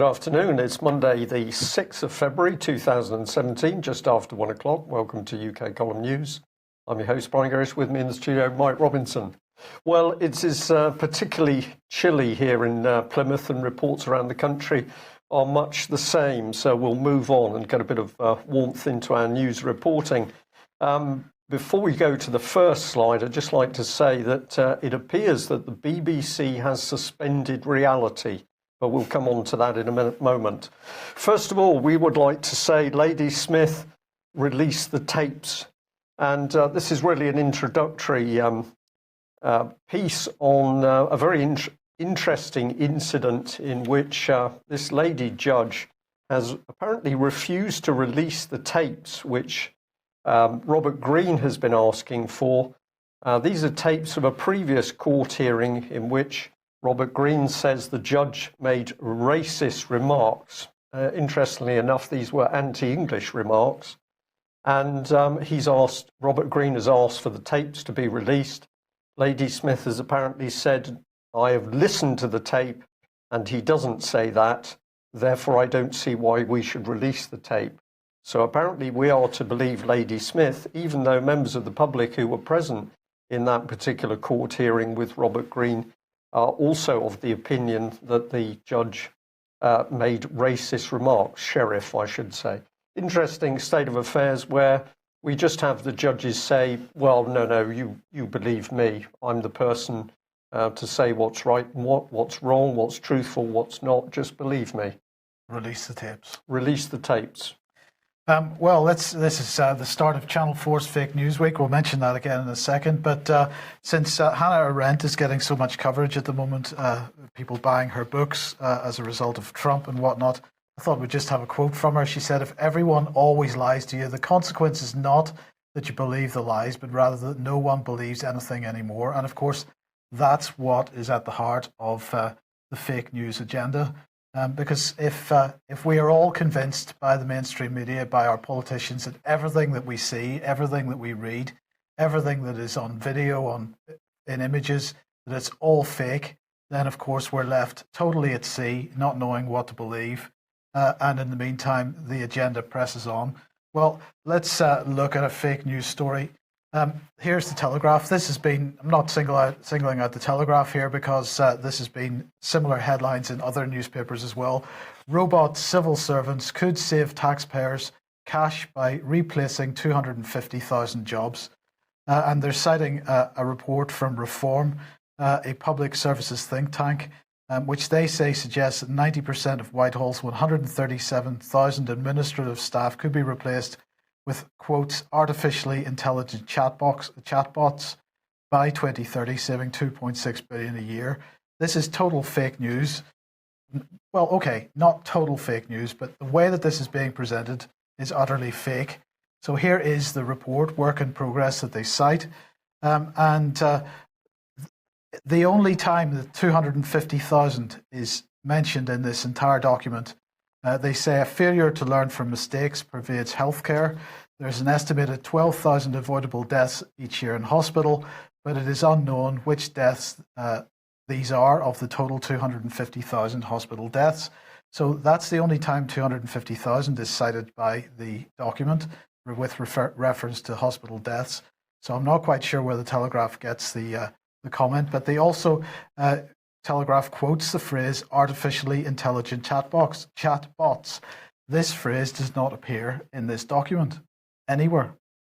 Good afternoon. It's Monday, the 6th of February 2017, just after 1 o'clock. Welcome to UK Column News. I'm your host, Brian Gerrish. With me in the studio, Mike Robinson. Well, it is particularly chilly here in Plymouth, and reports around the country are much the same. So we'll move on and get a bit of warmth into our news reporting. Before we go to the first slide, I'd just like to say that it appears that the BBC has suspended reality. But we'll come on to that in a moment. First of all, we would like to say Ladysmith released the tapes. And this is really an introductory piece on a very interesting incident in which this lady judge has apparently refused to release the tapes, which Robert Greene has been asking for. These are tapes of a previous court hearing in which Robert Greene says the judge made racist remarks. Interestingly enough, these were anti-English remarks. And Robert Greene has asked for the tapes to be released. Ladysmith has apparently said, I have listened to the tape and he doesn't say that. Therefore, I don't see why we should release the tape. So apparently we are to believe Ladysmith, even though members of the public who were present in that particular court hearing with Robert Greene are also of the opinion that the judge made racist remarks, sheriff, I should say. Interesting state of affairs where we just have the judges say, well, no, you believe me. I'm the person to say what's right, what's wrong, what's truthful, what's not. Just believe me. Release the tapes. Release the tapes. Well, this is the start of Channel 4's Fake News Week. We'll mention that again in a second. But since Hannah Arendt is getting so much coverage at the moment, people buying her books as a result of Trump and whatnot, I thought we'd just have a quote from her. She said, if everyone always lies to you, the consequence is not that you believe the lies, but rather that no one believes anything anymore. And of course, that's what is at the heart of the fake news agenda. Because if we are all convinced by the mainstream media, by our politicians, that everything that we see, everything that we read, everything that is on video, in images, that it's all fake, then of course we're left totally at sea, not knowing what to believe. And in the meantime, the agenda presses on. Well, let's look at a fake news story. Here's the Telegraph. This has been, I'm not singling out the Telegraph here because this has been similar headlines in other newspapers as well. Robot civil servants could save taxpayers cash by replacing 250,000 jobs. And they're citing a report from Reform, a public services think tank, which they say suggests that 90% of Whitehall's 137,000 administrative staff could be replaced with, quotes, artificially intelligent chatbots by 2030, saving $2.6 billion a year. This is total fake news. Well, okay, not total fake news, but the way that this is being presented is utterly fake. So here is the report, work in progress, that they cite. The only time that 250,000 is mentioned in this entire document, they say a failure to learn from mistakes pervades healthcare. There's an estimated 12,000 avoidable deaths each year in hospital, but it is unknown which deaths these are of the total 250,000 hospital deaths. So that's the only time 250,000 is cited by the document with reference to hospital deaths. So I'm not quite sure where the Telegraph gets the comment, but they also Telegraph quotes the phrase artificially intelligent chatbots. This phrase does not appear in this document anywhere.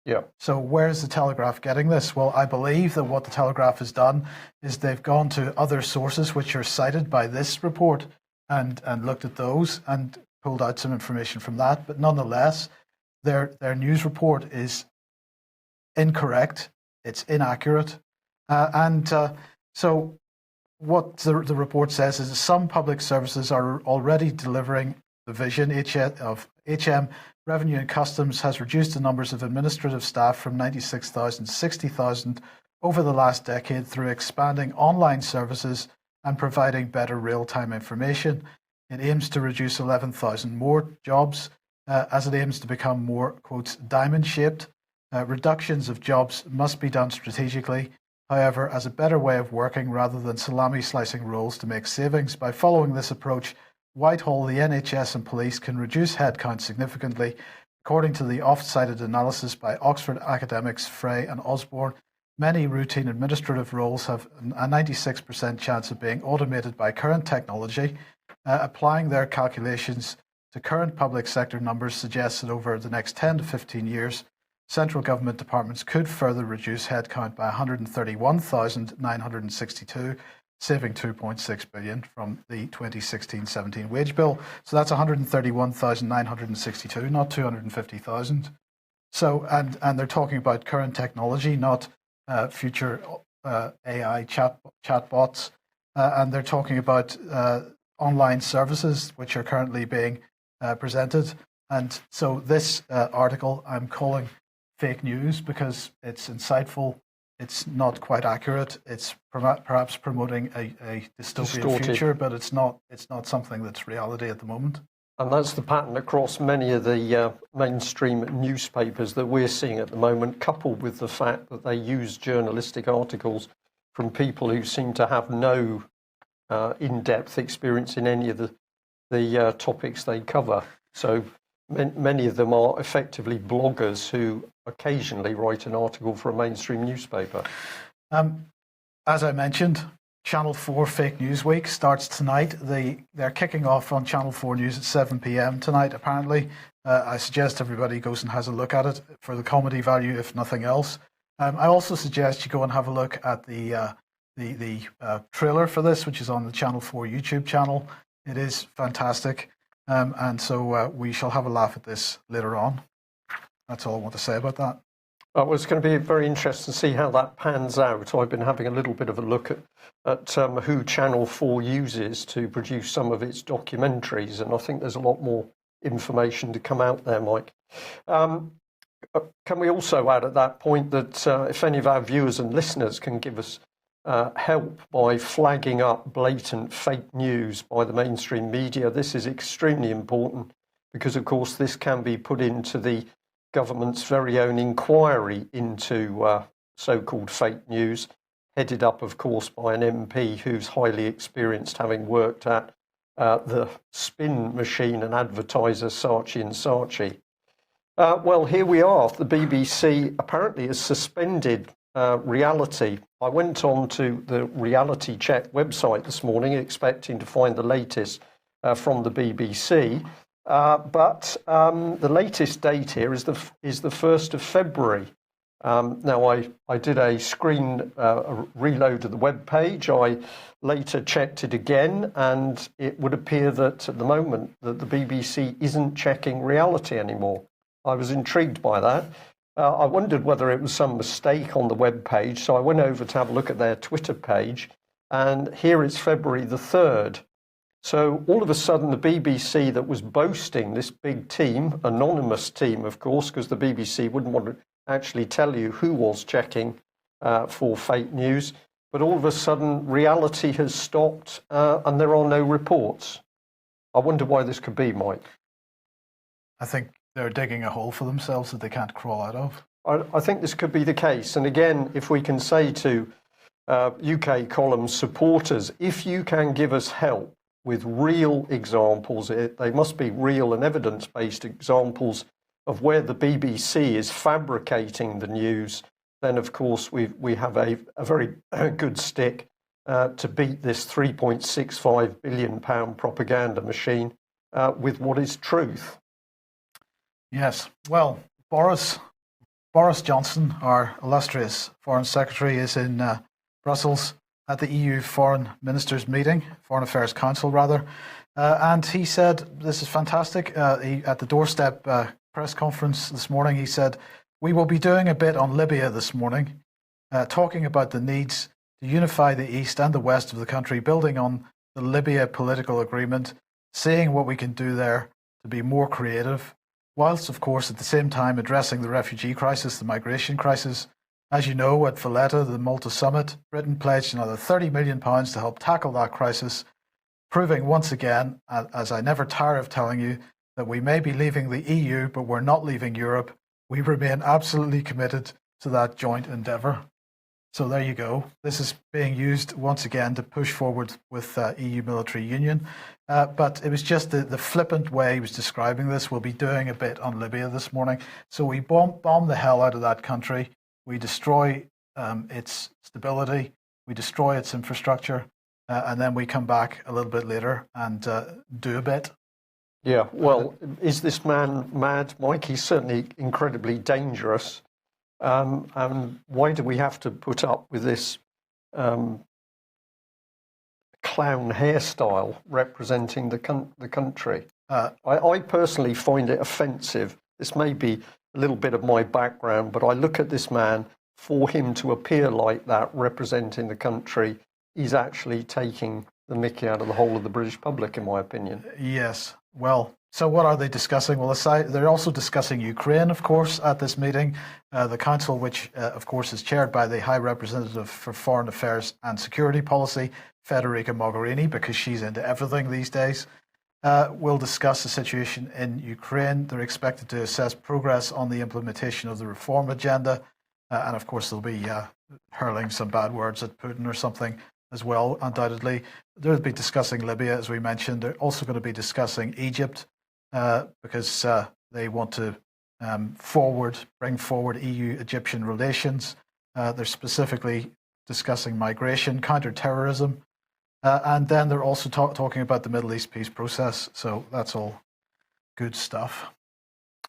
Yeah. So where's the Telegraph getting this? Well, I believe that what the Telegraph has done is they've gone to other sources which are cited by this report and looked at those and pulled out some information from that. But nonetheless, their news report is incorrect. It's inaccurate. So what the report says is that some public services are already delivering the vision of HM. Revenue and Customs has reduced the numbers of administrative staff from 96,000 to 60,000 over the last decade through expanding online services and providing better real-time information. It aims to reduce 11,000 more jobs as it aims to become more, quotes, diamond-shaped. Reductions of jobs must be done strategically, however, as a better way of working rather than salami slicing roles to make savings. By following this approach, Whitehall, the NHS and police can reduce headcount significantly. According to the oft-cited analysis by Oxford academics Frey and Osborne, many routine administrative roles have a 96% chance of being automated by current technology. Applying their calculations to current public sector numbers suggests that over the next 10 to 15 years, central government departments could further reduce headcount by 131,962, saving $2.6 billion from the 2016-17 wage bill. So that's 131,962, not 250,000. So, and they're talking about current technology, not future AI chatbots, and they're talking about online services which are currently being presented. And so this article I'm calling fake news because it's insightful. It's not quite accurate. It's perhaps promoting a dystopian future, but it's not something that's reality at the moment. And that's the pattern across many of the mainstream newspapers that we're seeing at the moment, coupled with the fact that they use journalistic articles from people who seem to have no in-depth experience in any of the topics they cover. So many of them are effectively bloggers who occasionally write an article for a mainstream newspaper. As I mentioned, Channel 4 Fake News Week starts tonight. They're kicking off on Channel 4 News at 7 p.m. tonight, apparently. I suggest everybody goes and has a look at it for the comedy value, if nothing else. I also suggest you go and have a look at the trailer for this, which is on the Channel 4 YouTube channel. It is fantastic. And so we shall have a laugh at this later on. That's all I want to say about that. Well, it's going to be very interesting to see how that pans out. I've been having a little bit of a look at who Channel 4 uses to produce some of its documentaries, and I think there's a lot more information to come out there, Mike. Can we also add at that point that if any of our viewers and listeners can give us help by flagging up blatant fake news by the mainstream media, this is extremely important because, of course, this can be put into the government's very own inquiry into so-called fake news, headed up, of course, by an MP who's highly experienced, having worked at the spin machine and advertiser Saatchi and Saatchi. Well, here we are. The BBC apparently has suspended reality. I went on to the Reality Check website this morning expecting to find the latest from the BBC. But the latest date here is the 1st of February. Now, I did a screen reload of the web page. I later checked it again, and it would appear that at the moment that the BBC isn't checking reality anymore. I was intrigued by that. I wondered whether it was some mistake on the web page, so I went over to have a look at their Twitter page, and here it's February the 3rd. So all of a sudden, the BBC that was boasting this big team, anonymous team, of course, because the BBC wouldn't want to actually tell you who was checking for fake news, but all of a sudden, reality has stopped and there are no reports. I wonder why this could be, Mike. I think they're digging a hole for themselves that they can't crawl out of. I think this could be the case. And again, if we can say to UK Column supporters, if you can give us help with real examples, they must be real and evidence-based examples of where the BBC is fabricating the news, then of course we have a very good stick to beat this £3.65 billion propaganda machine with what is truth. Yes, well, Boris Johnson, our illustrious Foreign Secretary, is in Brussels at the EU Foreign Affairs Council, rather. And he said, this is fantastic, at the doorstep press conference this morning, he said, we will be doing a bit on Libya this morning, talking about the needs to unify the east and the west of the country, building on the Libya political agreement, seeing what we can do there to be more creative, whilst, of course, at the same time addressing the refugee crisis, the migration crisis. As you know, at Valletta, the Malta summit, Britain pledged another £30 million to help tackle that crisis, proving once again, as I never tire of telling you, that we may be leaving the EU, but we're not leaving Europe. We remain absolutely committed to that joint endeavour. So there you go. This is being used once again to push forward with EU military union. But it was just the flippant way he was describing this. We'll be doing a bit on Libya this morning. So we bomb the hell out of that country. We destroy its stability. We destroy its infrastructure. And then we come back a little bit later and do a bit. Yeah, well, is this man mad, Mike? He's certainly incredibly dangerous. And why do we have to put up with this clown hairstyle representing the country? I personally find it offensive. This may be a little bit of my background, but I look at this man, for him to appear like that representing the country, he's actually taking the mickey out of the whole of the British public, in my opinion. Yes. Well, so what are they discussing? Well, they're also discussing Ukraine, of course, at this meeting. The council, which, of course, is chaired by the High Representative for Foreign Affairs and Security Policy, Federica Mogherini, because she's into everything these days, will discuss the situation in Ukraine. They're expected to assess progress on the implementation of the reform agenda. And, of course, they'll be hurling some bad words at Putin or something as well, undoubtedly. They'll be discussing Libya, as we mentioned. They're also going to be discussing Egypt because they want to bring forward EU-Egyptian relations. They're specifically discussing migration, counter-terrorism, and then they're also talking about the Middle East peace process. So that's all good stuff.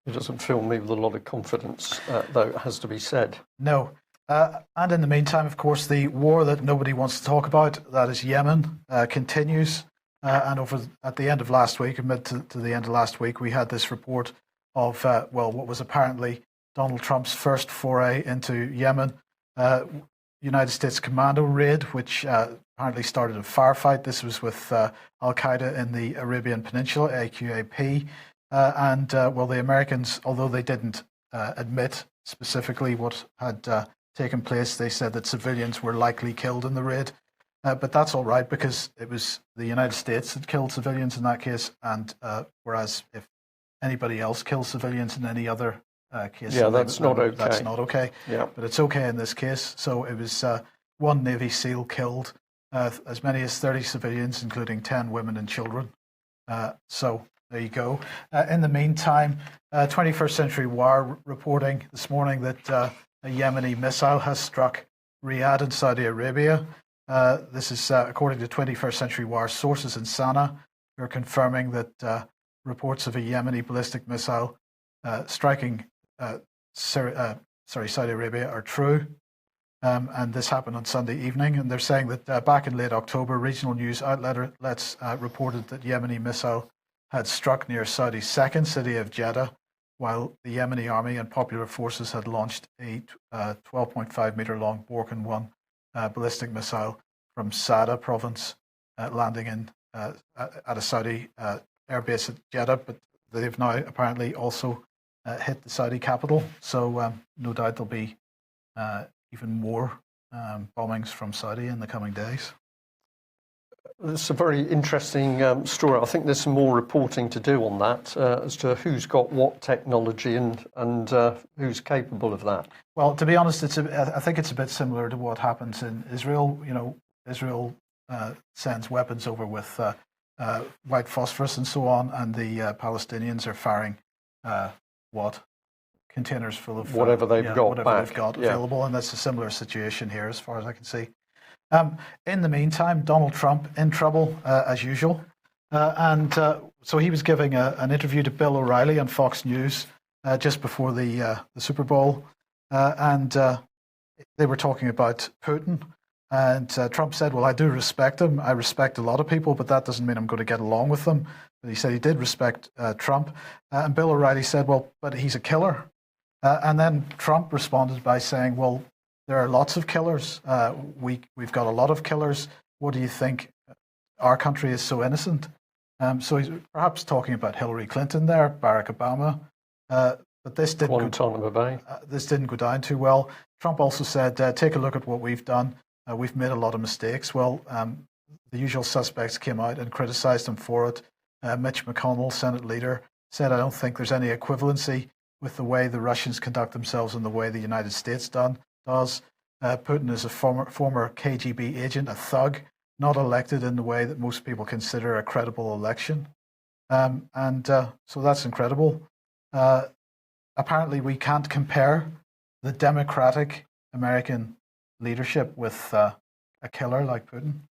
It doesn't fill me with a lot of confidence, though it has to be said. No. And in the meantime, of course, the war that nobody wants to talk about, that is Yemen, continues. And at the end of last week, mid to the end of last week, we had this report of, what was apparently Donald Trump's first foray into Yemen. United States Commando raid, which apparently started a firefight. This was with Al-Qaeda in the Arabian Peninsula, AQAP. The Americans, although they didn't admit specifically what had taken place, they said that civilians were likely killed in the raid. But that's all right because it was the United States that killed civilians in that case, and whereas if anybody else kills civilians in any other case, that's not okay. That's not okay. Yeah. But it's okay in this case. So it was one Navy SEAL killed, as many as 30 civilians, including 10 women and children. So there you go. In the meantime, 21st Century Wire reporting this morning that a Yemeni missile has struck Riyadh in Saudi Arabia. This is according to 21st Century Wire sources in Sana'a, who are confirming that reports of a Yemeni ballistic missile striking Saudi Arabia are true. And this happened on Sunday evening. And they're saying that back in late October, regional news outlets reported that Yemeni missile had struck near Saudi's second city of Jeddah, while the Yemeni army and popular forces had launched a 12.5 meter long Borken 1 ballistic missile from Sada province, landing in at a Saudi airbase at Jeddah. But they've now apparently also hit the Saudi capital. So no doubt there'll be even more bombings from Saudi in the coming days. It's a very interesting story. I think there's some more reporting to do on that as to who's got what technology and who's capable of that. Well, to be honest, I think it's a bit similar to what happens in Israel. You know, Israel sends weapons over with white phosphorus and so on, and the Palestinians are firing containers full of whatever they've got available, and that's a similar situation here, as far as I can see. In the meantime, Donald Trump in trouble as usual, so he was giving an interview to Bill O'Reilly on Fox News just before the Super Bowl, and they were talking about Putin. And Trump said, "Well, I do respect him. I respect a lot of people, but that doesn't mean I'm going to get along with them." But he said he did respect Trump, and Bill O'Reilly said, "Well, but he's a killer." And then Trump responded by saying, "Well, there are lots of killers. We've got a lot of killers. What do you think? Our country is so innocent." So he's perhaps talking about Hillary Clinton there, Barack Obama. But this didn't go down too well. Trump also said, "Take a look at what we've done. We've made a lot of mistakes." Well, the usual suspects came out and criticized him for it. Mitch McConnell, Senate leader, said, "I don't think there's any equivalency with the way the Russians conduct themselves and the way the United States does." Putin is a former KGB agent, a thug, not elected in the way that most people consider a credible election. So that's incredible. Apparently, we can't compare the democratic American leadership with a killer like Putin.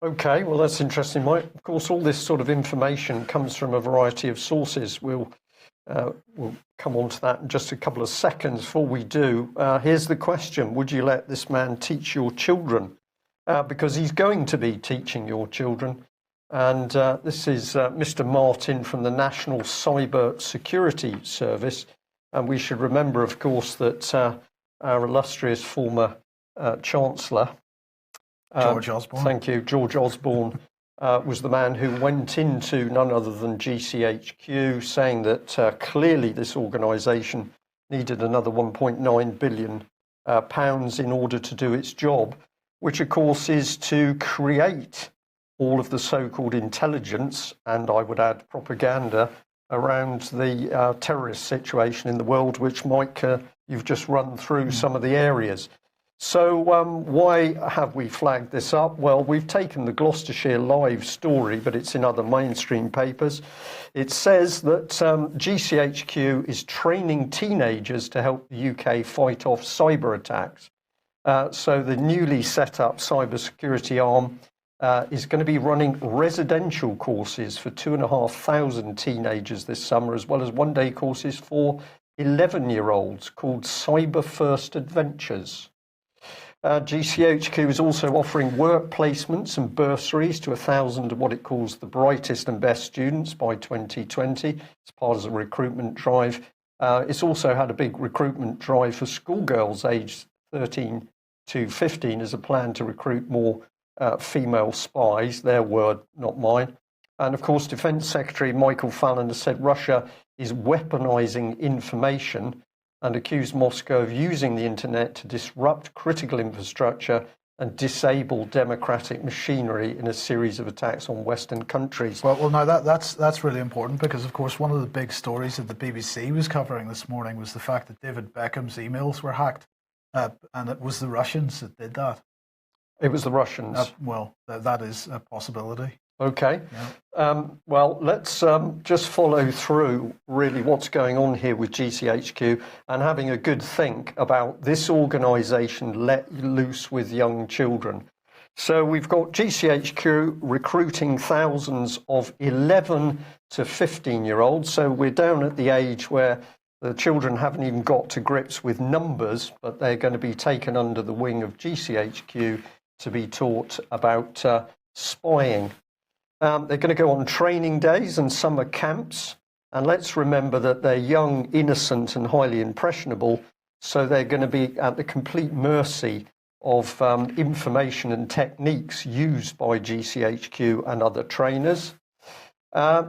Okay, well, that's interesting, Mike. Of course, all this sort of information comes from a variety of sources. We'll come on to that in just a couple of seconds. Before we do, here's the question. Would you let this man teach your children? Because he's going to be teaching your children. And this is Mr. Martin from the National Cyber Security Service. And we should remember, of course, that our illustrious former Chancellor, George Osborne. Thank you, George Osborne, was the man who went into none other than GCHQ, saying that clearly this organisation needed another £1.9 billion in order to do its job, which, of course, is to create all of the so-called intelligence, and I would add propaganda, around the terrorist situation in the world, which, Mike, you've just run through some of the areas. So why have we flagged this up? Well, we've taken the Gloucestershire Live story, but it's in other mainstream papers. It says that GCHQ is training teenagers to help the UK fight off cyber attacks. So the newly set up cybersecurity arm is going to be running residential courses for 2,500 teenagers this summer, as well as one-day courses for 11-year-olds called Cyber First Adventures. GCHQ is also offering work placements and bursaries to 1,000 of what it calls the brightest and best students by 2020 as part of a recruitment drive. It's also had a big recruitment drive for schoolgirls aged 13 to 15 as a plan to recruit more female spies, their word, not mine. And of course, Defence Secretary Michael Fallon has said Russia is weaponising information and accused Moscow of using the internet to disrupt critical infrastructure and disable democratic machinery in a series of attacks on Western countries. Well, now that's really important because, of course, one of the big stories that the BBC was covering this morning was the fact that David Beckham's emails were hacked, and it was the Russians that did that. It was the Russians. Well, that is a possibility. Okay. Yeah. Well, let's just follow through really what's going on here with GCHQ and having a good think about this organisation let loose with young children. So we've got GCHQ recruiting thousands of 11 to 15-year-olds. So we're down at the age where the children haven't even got to grips with numbers, but they're going to be taken under the wing of GCHQ to be taught about spying. They're going to go on training days and summer camps. And let's remember that they're young, innocent and highly impressionable. So they're going to be at the complete mercy of information and techniques used by GCHQ and other trainers.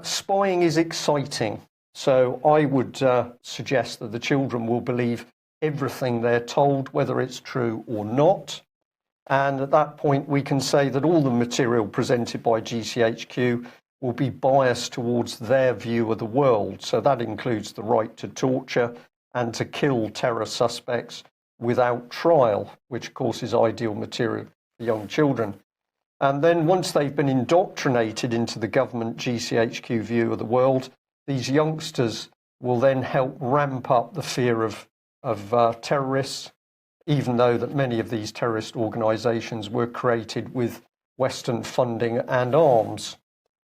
Spying is exciting. So I would suggest that the children will believe everything they're told, whether it's true or not. And at that point, we can say that all the material presented by GCHQ will be biased towards their view of the world. So that includes the right to torture and to kill terror suspects without trial, which of course is ideal material for young children. And then once they've been indoctrinated into the government GCHQ view of the world, these youngsters will then help ramp up the fear of terrorists, even though that many of these terrorist organisations were created with Western funding and arms.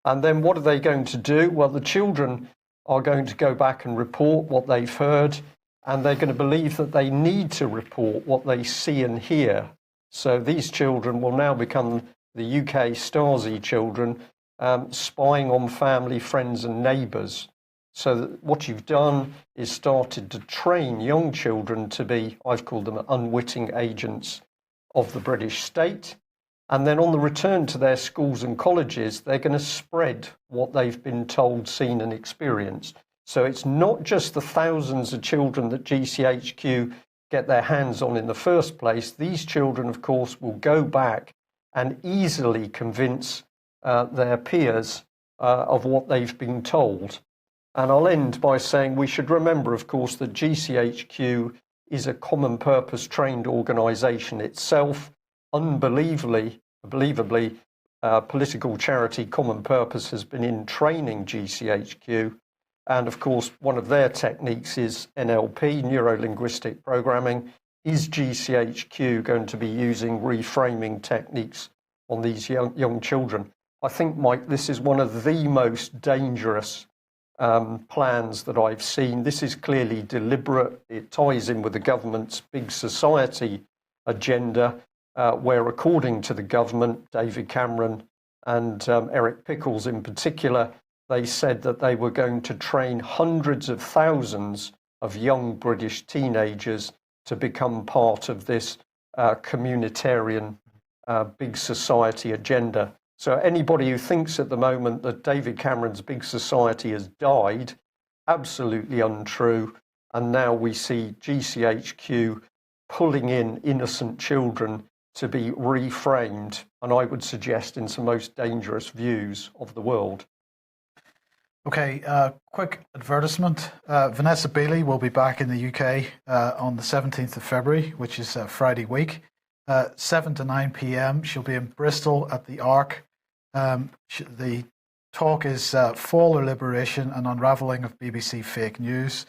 And then what are they going to do? Well, the children are going to go back and report what they've heard, and they're going to believe that they need to report what they see and hear. So these children will now become the UK Stasi children, spying on family, friends and neighbours. So that what you've done is started to train young children to be, I've called them unwitting agents of the British state. And then on the return to their schools and colleges, they're going to spread what they've been told, seen and experienced. So it's not just the thousands of children that GCHQ get their hands on in the first place. These children, of course, will go back and easily convince their peers of what they've been told. And I'll end by saying we should remember, of course, that GCHQ is a common purpose trained organisation itself. Unbelievably, political charity Common Purpose has been in training GCHQ. And of course, one of their techniques is NLP, neuro-linguistic programming. Is GCHQ going to be using reframing techniques on these young children? I think, Mike, this is one of the most dangerous plans that I've seen. This is clearly deliberate. It ties in with the government's big society agenda, where, according to the government, David Cameron and Eric Pickles in particular, they said that they were going to train hundreds of thousands of young British teenagers to become part of this communitarian big society agenda. So anybody who thinks at the moment that David Cameron's big society has died, absolutely untrue. And now we see GCHQ pulling in innocent children to be reframed, and I would suggest in some most dangerous views of the world. Okay, quick advertisement. Vanessa Bailey will be back in the UK on the 17th of February, which is Friday week. 7 to 9 p.m. She'll be in Bristol at the Ark. The talk is Fall or Liberation, an unravelling of BBC fake news.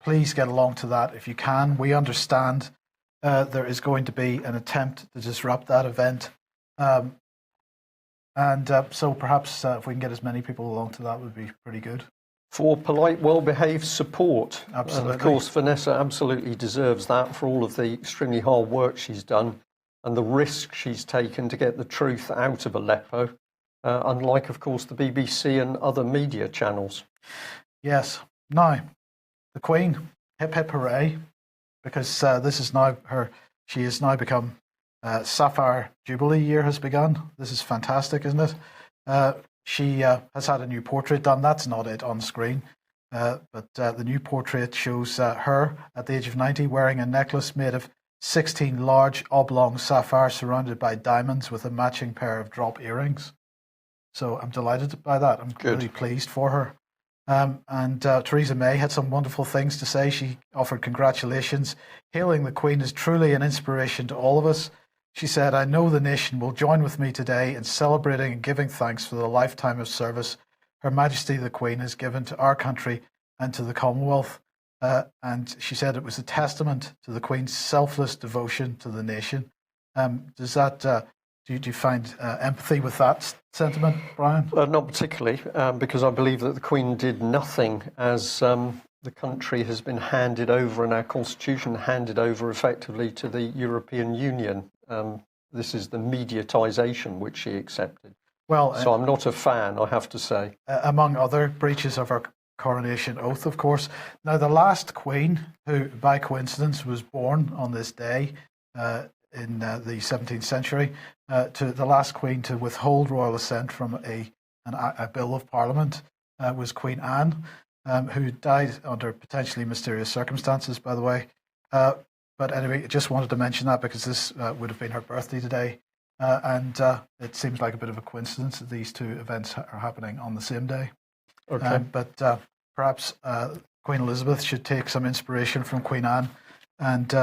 Please get along to that if you can. We understand there is going to be an attempt to disrupt that event. So perhaps if we can get as many people along to that, would be pretty good. For polite, well-behaved support. Absolutely. And of course, Vanessa absolutely deserves that for all of the extremely hard work she's done and the risk she's taken to get the truth out of Aleppo, unlike, of course, the BBC and other media channels. Yes. Now, the Queen, hip hip hooray, because this is now she has now become Sapphire Jubilee year has begun. This is fantastic, isn't it? She has had a new portrait done. That's not it on screen. But the new portrait shows her at the age of 90 wearing a necklace made of 16 large oblong sapphires surrounded by diamonds with a matching pair of drop earrings. So I'm delighted by that. I'm really pleased for her. And Theresa May had some wonderful things to say. She offered congratulations, hailing the Queen as truly an inspiration to all of us. She said, "I know the nation will join with me today in celebrating and giving thanks for the lifetime of service Her Majesty the Queen has given to our country and to the Commonwealth." And she said it was a testament to the Queen's selfless devotion to the nation. Does that do you find empathy with that sentiment, Brian? Not particularly, because I believe that the Queen did nothing as the country has been handed over and our constitution handed over effectively to the European Union. This is the mediatisation which she accepted. Well, so I'm not a fan, I have to say. Among other breaches of our coronation oath, of course. Now, the last Queen, who by coincidence was born on this day in the 17th century, to the last Queen to withhold royal assent from a bill of Parliament was Queen Anne, who died under potentially mysterious circumstances, by the way. But anyway, I just wanted to mention that because this would have been her birthday today. And it seems like a bit of a coincidence that these two events are happening on the same day. Okay. But perhaps Queen Elizabeth should take some inspiration from Queen Anne and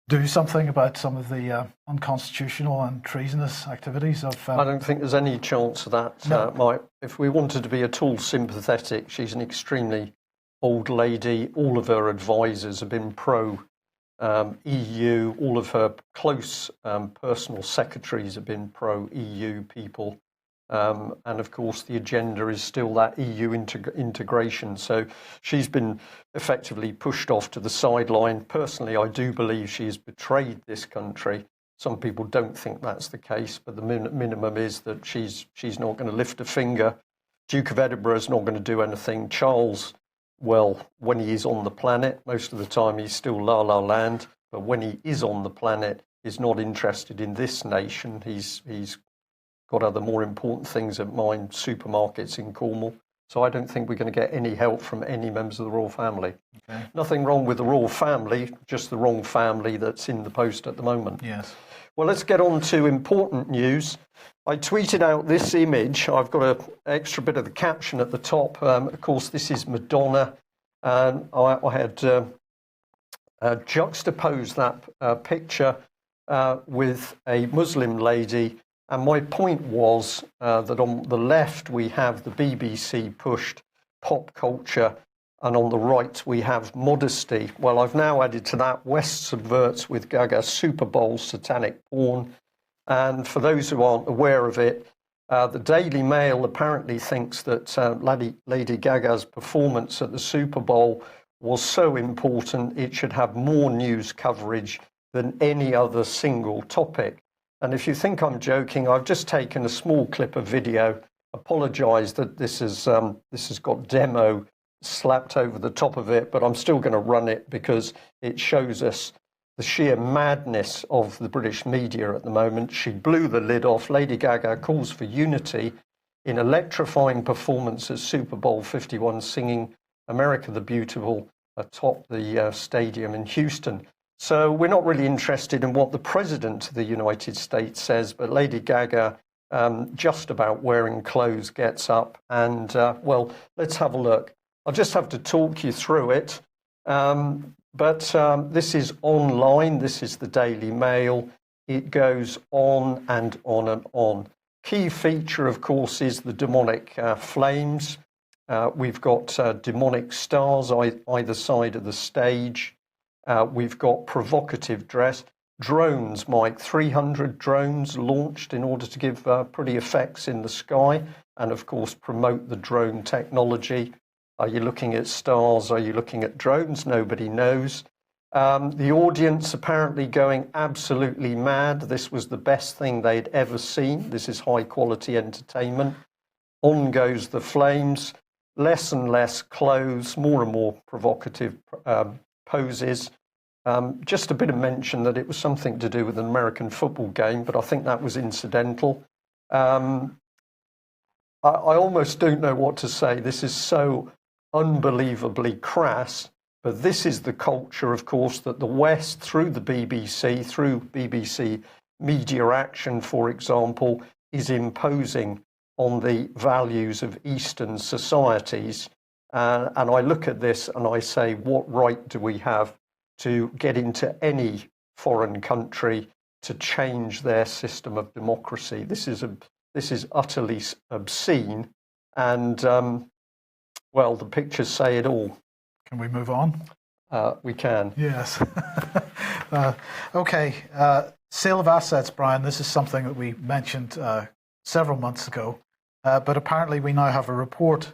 do something about some of the unconstitutional and treasonous activities of... I don't think there's any chance of that, No. Mike. If we wanted to be at all sympathetic, she's an extremely old lady. All of her advisors have been pro-EU. All of her close personal secretaries have been pro-EU people. And of course, the agenda is still that EU integration. So she's been effectively pushed off to the sideline. Personally, I do believe she has betrayed this country. Some people don't think that's the case, but the minimum is that she's not going to lift a finger. Duke of Edinburgh is not going to do anything. Charles, well, when he is on the planet, most of the time he's still La La Land. But when he is on the planet, he's not interested in this nation. He's got other more important things at mind, supermarkets in Cornwall. So I don't think we're going to get any help from any members of the royal family. Okay. Nothing wrong with the royal family, just the wrong family that's in the post at the moment. Yes. Well, let's get on to important news. I tweeted out this image. I've got an extra bit of the caption at the top. Of course, this is Madonna. And I had juxtapose that picture with a Muslim lady. And my point was that on the left we have the BBC pushed pop culture, and on the right we have modesty. Well, I've now added to that West subverts with Gaga Super Bowl satanic porn. And for those who aren't aware of it, the Daily Mail apparently thinks that Lady Gaga's performance at the Super Bowl was so important it should have more news coverage than any other single topic. And if you think I'm joking, I've just taken a small clip of video. Apologise that this has got demo slapped over the top of it, but I'm still going to run it because it shows us the sheer madness of the British media at the moment. She blew the lid off. Lady Gaga calls for unity in electrifying performance at Super Bowl 51, singing America the Beautiful atop the stadium in Houston. So we're not really interested in what the President of the United States says, but Lady Gaga, just about wearing clothes, gets up and, well, let's have a look. I'll just have to talk you through it. But this is online. This is the Daily Mail. It goes on and on and on. Key feature, of course, is the demonic flames. We've got demonic stars either side of the stage. We've got provocative dress. Drones, Mike, 300 drones launched in order to give pretty effects in the sky and, of course, promote the drone technology. Are you looking at stars? Are you looking at drones? Nobody knows. The audience apparently going absolutely mad. This was the best thing they'd ever seen. This is high quality entertainment. On goes the flames. Less and less clothes, more and more provocative poses. Just a bit of mention that it was something to do with an American football game, but I think that was incidental. I almost don't know what to say. This is so unbelievably crass, but this is the culture, of course, that the West, through the BBC, through BBC Media Action, for example, is imposing on the values of Eastern societies. And I look at this and I say, what right do we have to get into any foreign country to change their system of democracy? This is utterly obscene, and well, the pictures say it all. Can we move on? We can. Yes. Okay. Sale of assets, Brian. This is something that we mentioned several months ago, but apparently we now have a report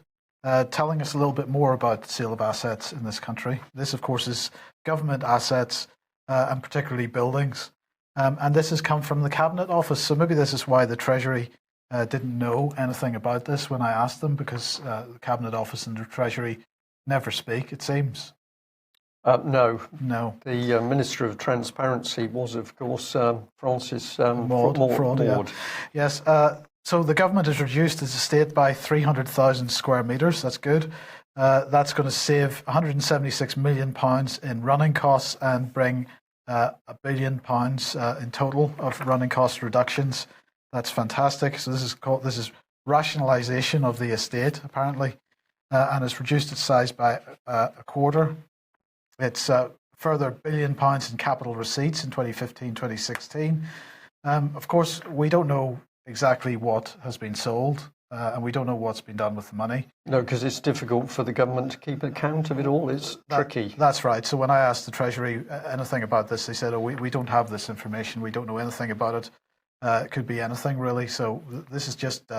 telling us a little bit more about the sale of assets in this country. This, of course, is government assets and particularly buildings. And this has come from the Cabinet Office. So maybe this is why the Treasury didn't know anything about this when I asked them, because the Cabinet Office and the Treasury never speak, it seems. No. The Minister of Transparency was, of course, Francis Maud. Maud. Yeah. Yes. So the government has reduced its estate by 300,000 square metres. That's good. That's going to save £176 million in running costs and bring £1 billion in total of running cost reductions. That's fantastic. So this is rationalisation of the estate, apparently, and it's reduced its size by a quarter. It's further £1 billion in capital receipts in 2015-2016. Of course, we don't know exactly what has been sold, and we don't know what's been done with the money. No, because it's difficult for the government to keep account of it all. It's tricky. That's right. So when I asked the Treasury anything about this, they said, we don't have this information. We don't know anything about it. It could be anything, really. So this is just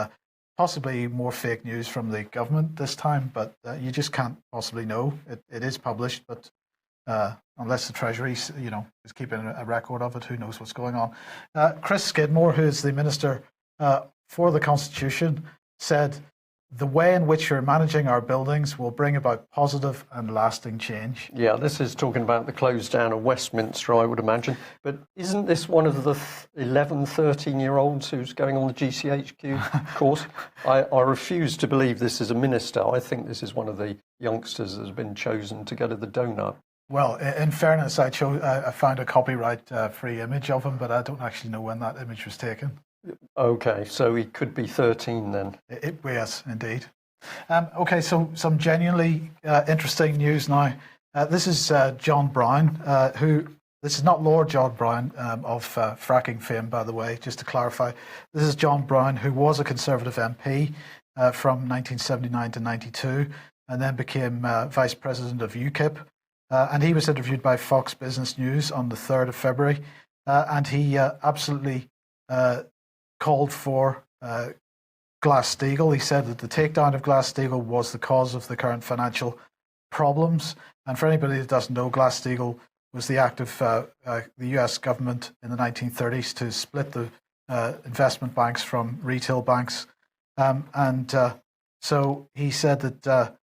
possibly more fake news from the government this time, but you just can't possibly know. It is published, but unless the Treasury, is keeping a record of it, who knows what's going on. Chris Skidmore, who is the Minister for the Constitution, said, the way in which you're managing our buildings will bring about positive and lasting change. Yeah, this is talking about the close down of Westminster, I would imagine. But isn't this one of the 11, 13-year-olds who's going on the GCHQ course? I refuse to believe this is a minister. I think this is one of the youngsters that has been chosen to go to the donut. Well, in fairness, I found a copyright-free image of him, but I don't actually know when that image was taken. Okay, so he could be 13 then. Yes, indeed. Okay, so some genuinely interesting news now. This is John Brown, who, this is not Lord John Brown of fracking fame, by the way, just to clarify. This is John Brown, who was a Conservative MP from 1979 to 92, and then became Vice President of UKIP. And he was interviewed by Fox Business News on the 3rd of February, and he absolutely called for Glass-Steagall. He said that the takedown of Glass-Steagall was the cause of the current financial problems. And for anybody that doesn't know, Glass-Steagall was the act of the US government in the 1930s to split the investment banks from retail banks. So he said that,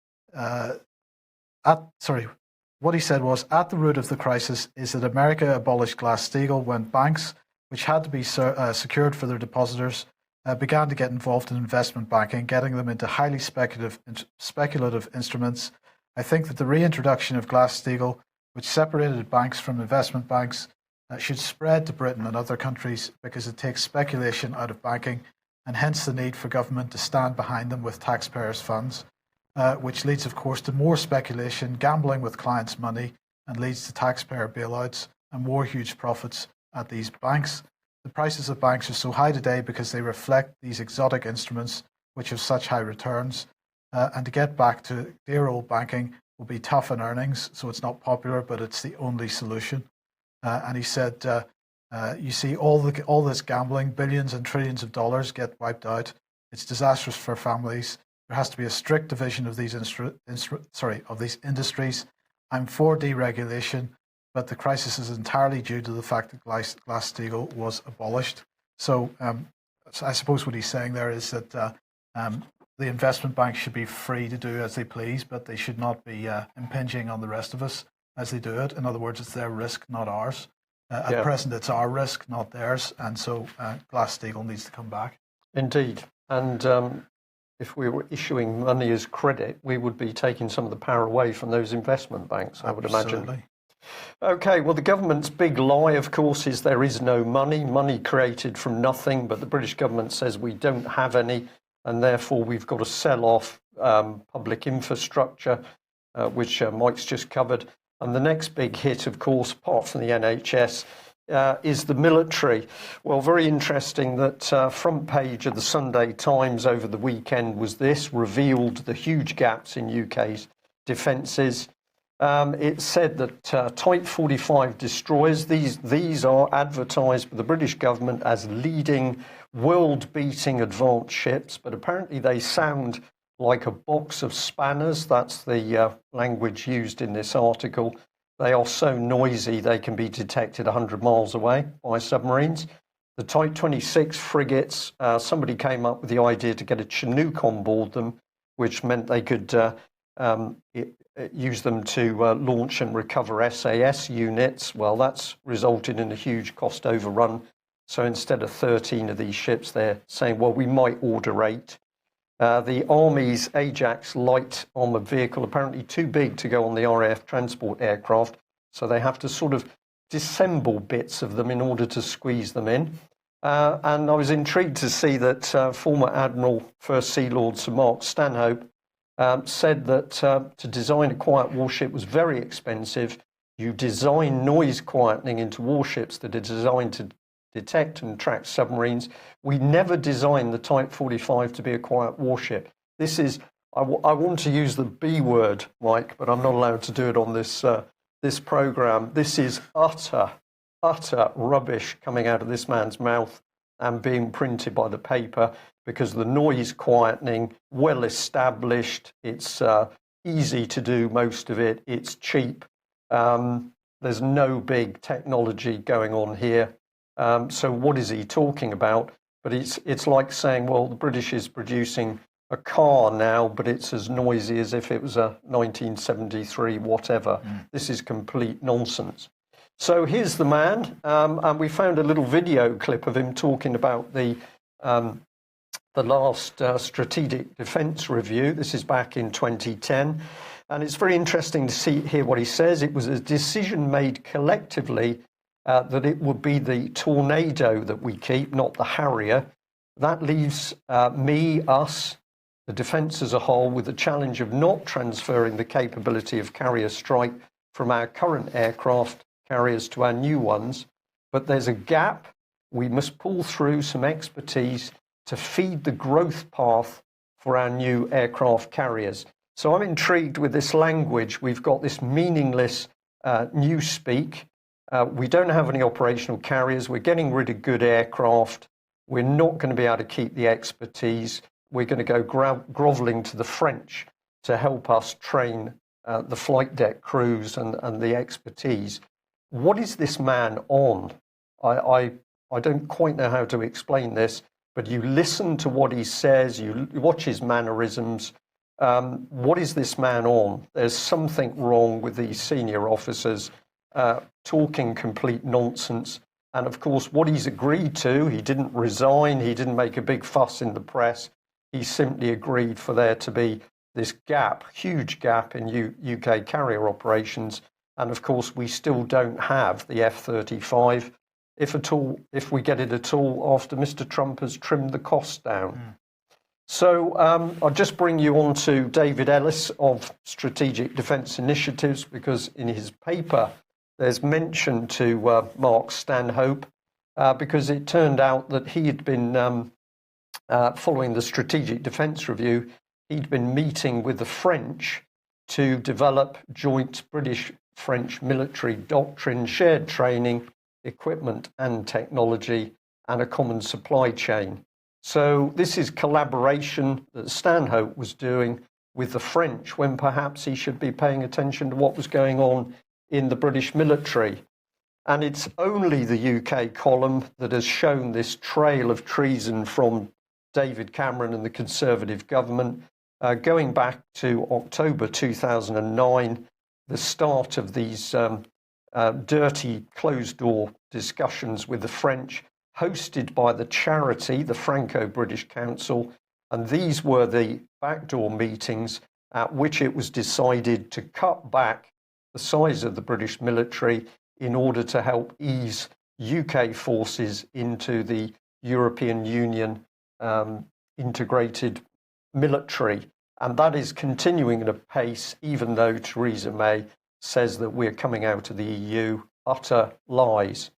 what he said was, at the root of the crisis is that America abolished Glass-Steagall when banks, which had to be secured for their depositors, began to get involved in investment banking, getting them into highly speculative instruments. I think that the reintroduction of Glass-Steagall, which separated banks from investment banks, should spread to Britain and other countries because it takes speculation out of banking, and hence the need for government to stand behind them with taxpayers' funds, which leads, of course, to more speculation, gambling with clients' money, and leads to taxpayer bailouts and more huge profits at these banks. The prices of banks are so high today because they reflect these exotic instruments which have such high returns. And to get back to dear old banking will be tough on earnings, so it's not popular, but it's the only solution. And he said, you see all this gambling, billions and trillions of dollars get wiped out. It's disastrous for families. There has to be a strict division of these industries. I'm for deregulation, but the crisis is entirely due to the fact that Glass-Steagall was abolished. So I suppose what he's saying there is that the investment banks should be free to do as they please, but they should not be impinging on the rest of us as they do it. In other words, it's their risk, not ours. At present, it's our risk, not theirs. And so Glass-Steagall needs to come back. Indeed. And if we were issuing money as credit, we would be taking some of the power away from those investment banks, I would imagine. Okay, well, the government's big lie, of course, is there is no money created from nothing, but the British government says we don't have any, and therefore we've got to sell off public infrastructure, which Mike's just covered. And the next big hit, of course, apart from the NHS, is the military. Well, very interesting that front page of the Sunday Times over the weekend was this, revealed the huge gaps in UK's defences. It said that Type 45 destroyers, these are advertised by the British government as leading world-beating advanced ships, but apparently they sound like a box of spanners. That's the language used in this article. They are so noisy they can be detected 100 miles away by submarines. The Type 26 frigates, somebody came up with the idea to get a Chinook on board them, which meant they could use them to launch and recover SAS units. Well, that's resulted in a huge cost overrun. So instead of 13 of these ships, they're saying, well, we might order 8. The Army's Ajax light armoured vehicle, apparently too big to go on the RAF transport aircraft, so they have to sort of disassemble bits of them in order to squeeze them in. And I was intrigued to see that former Admiral First Sea Lord Sir Mark Stanhope said that to design a quiet warship was very expensive. You design noise quietening into warships that are designed to detect and track submarines. We never designed the Type 45 to be a quiet warship. This is, I want to use the B word, Mike, but I'm not allowed to do it on this this program. This is utter rubbish coming out of this man's mouth and being printed by the paper, because the noise quietening, well established, it's easy to do most of it, it's cheap. There's no big technology going on here. So what is he talking about? But it's like saying, well, the British is producing a car now, but it's as noisy as if it was a 1973 whatever. This is complete nonsense. So here's the man, and we found a little video clip of him talking about the last Strategic Defence Review. This is back in 2010, and it's very interesting to hear what he says. It was a decision made collectively that it would be the Tornado that we keep, not the Harrier. That leaves us, the defence as a whole, with the challenge of not transferring the capability of carrier strike from our current aircraft carriers to our new ones, but there's a gap. We must pull through some expertise to feed the growth path for our new aircraft carriers. So I'm intrigued with this language. We've got this meaningless new speak. We don't have any operational carriers. We're getting rid of good aircraft. We're not going to be able to keep the expertise. We're going to go grovelling to the French to help us train the flight deck crews and the expertise. What is this man on? I don't quite know how to explain this, but you listen to what he says, you watch his mannerisms. What is this man on? There's something wrong with these senior officers talking complete nonsense. And of course, what he's agreed to, he didn't resign, he didn't make a big fuss in the press. He simply agreed for there to be this gap, huge gap in UK carrier operations. And of course, we still don't have the F-35, if we get it at all, after Mr. Trump has trimmed the cost down. So I'll just bring you on to David Ellis of Strategic Defence Initiatives, because in his paper, there's mention to Mark Stanhope, because it turned out that he had been, following the Strategic Defence Review, he'd been meeting with the French to develop joint British-French military doctrine, shared training, equipment and technology, and a common supply chain. So this is collaboration that Stanhope was doing with the French, when perhaps he should be paying attention to what was going on in the British military. And it's only the UK column that has shown this trail of treason from David Cameron and the Conservative government, going back to October 2009, the start of these dirty closed-door discussions with the French, hosted by the charity, the Franco-British Council, and these were the backdoor meetings at which it was decided to cut back the size of the British military in order to help ease UK forces into the European Union integrated military. And that is continuing at a pace, even though Theresa May says that we're coming out of the EU. Utter lies.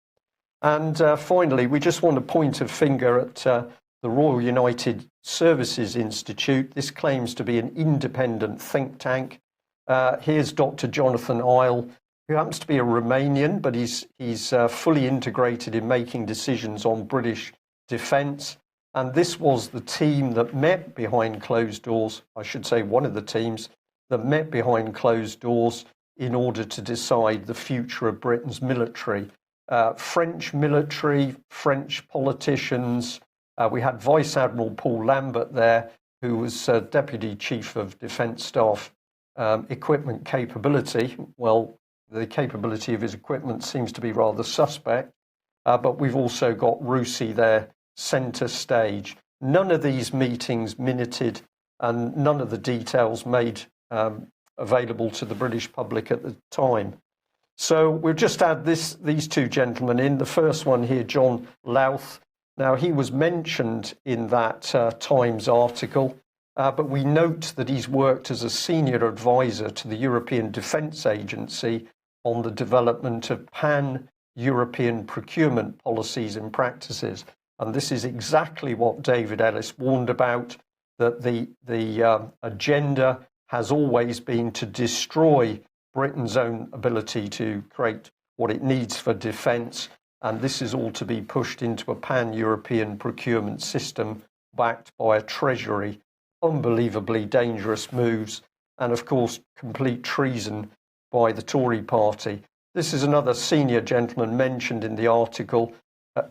And finally, we just want to point a finger at the Royal United Services Institute. This claims to be an independent think tank. Here's Dr. Jonathan Isle, who happens to be a Romanian, but he's fully integrated in making decisions on British defence. And this was the team that met behind closed doors, I should say one of the teams that met behind closed doors in order to decide the future of Britain's military. French military, French politicians. We had Vice Admiral Paul Lambert there, who was Deputy Chief of Defence Staff Equipment Capability. Well, the capability of his equipment seems to be rather suspect. But we've also got Rusi there, centre stage. None of these meetings minuted, and none of the details made available to the British public at the time. So we'll just add these two gentlemen in. The first one here, John Louth. Now, he was mentioned in that Times article, but we note that he's worked as a senior advisor to the European Defence Agency on the development of pan-European procurement policies and practices. And this is exactly what David Ellis warned about, that the agenda has always been to destroy Britain's own ability to create what it needs for defence. And this is all to be pushed into a pan-European procurement system backed by a treasury. Unbelievably dangerous moves. And of course, complete treason by the Tory party. This is another senior gentleman mentioned in the article.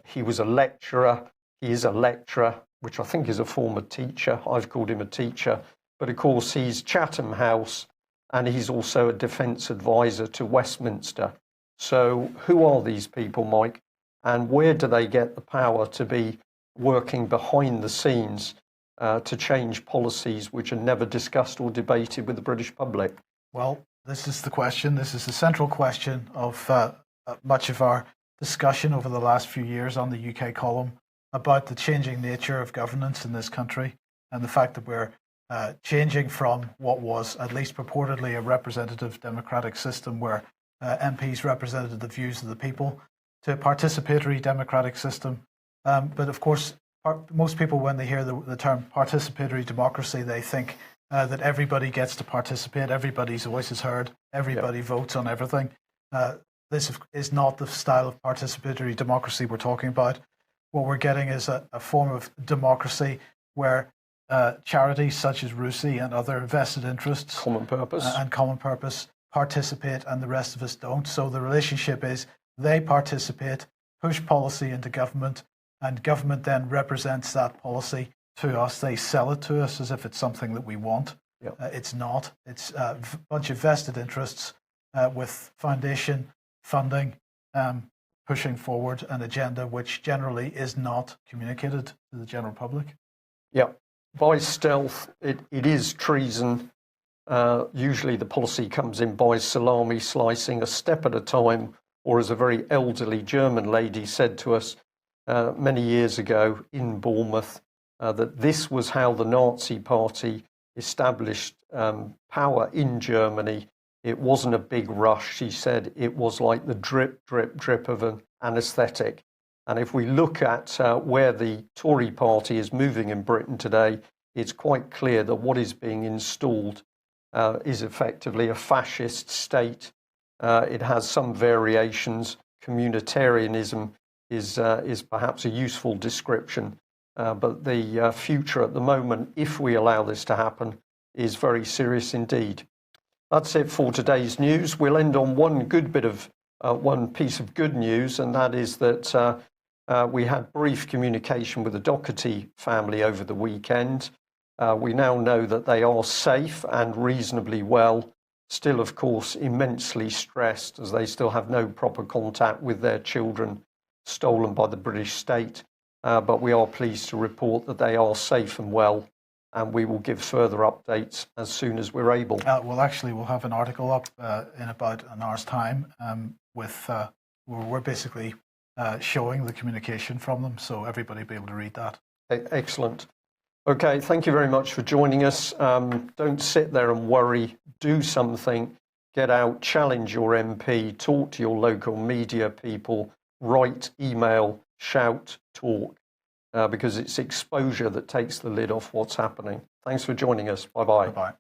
He was a lecturer. He is a lecturer, which I think is a former teacher. I've called him a teacher. But of course, he's Chatham House, and he's also a defence advisor to Westminster. So who are these people, Mike? And where do they get the power to be working behind the scenes to change policies which are never discussed or debated with the British public? Well, this is the question. This is the central question of much of our discussion over the last few years on the UK column about the changing nature of governance in this country and the fact that we're changing from what was at least purportedly a representative democratic system where MPs represented the views of the people, to a participatory democratic system. But of course, most people, when they hear the term participatory democracy, they think that everybody gets to participate, everybody's voice is heard, everybody votes on everything. This is not the style of participatory democracy we're talking about. What we're getting is a form of democracy where charities such as RUSI and other vested interests, Common purpose, participate, and the rest of us don't. So the relationship is they participate, push policy into government, and government then represents that policy to us. They sell it to us as if it's something that we want. Yep. It's not. It's a bunch of vested interests with foundation funding pushing forward an agenda which generally is not communicated to the general public. Yeah, by stealth, it is treason. Usually the policy comes in by salami slicing, a step at a time, or as a very elderly German lady said to us many years ago in Bournemouth, that this was how the Nazi Party established power in Germany. It wasn't a big rush, she said. It was like the drip, drip, drip of an anaesthetic. And if we look at where the Tory party is moving in Britain today, it's quite clear that what is being installed is effectively a fascist state. It has some variations. Communitarianism is perhaps a useful description. But the future at the moment, if we allow this to happen, is very serious indeed. That's it for today's news. We'll end on one piece of good news, and that is that we had brief communication with the Doherty family over the weekend. We now know that they are safe and reasonably well, still, of course, immensely stressed as they still have no proper contact with their children stolen by the British state. But we are pleased to report that they are safe and well, and we will give further updates as soon as we're able. We'll have an article up in about an hour's time where we're basically showing the communication from them, so everybody will be able to read that. Excellent. Okay, thank you very much for joining us. Don't sit there and worry. Do something. Get out, challenge your MP, talk to your local media people, write, email, shout, talk, because it's exposure that takes the lid off what's happening. Thanks for joining us. Bye-bye. Bye-bye.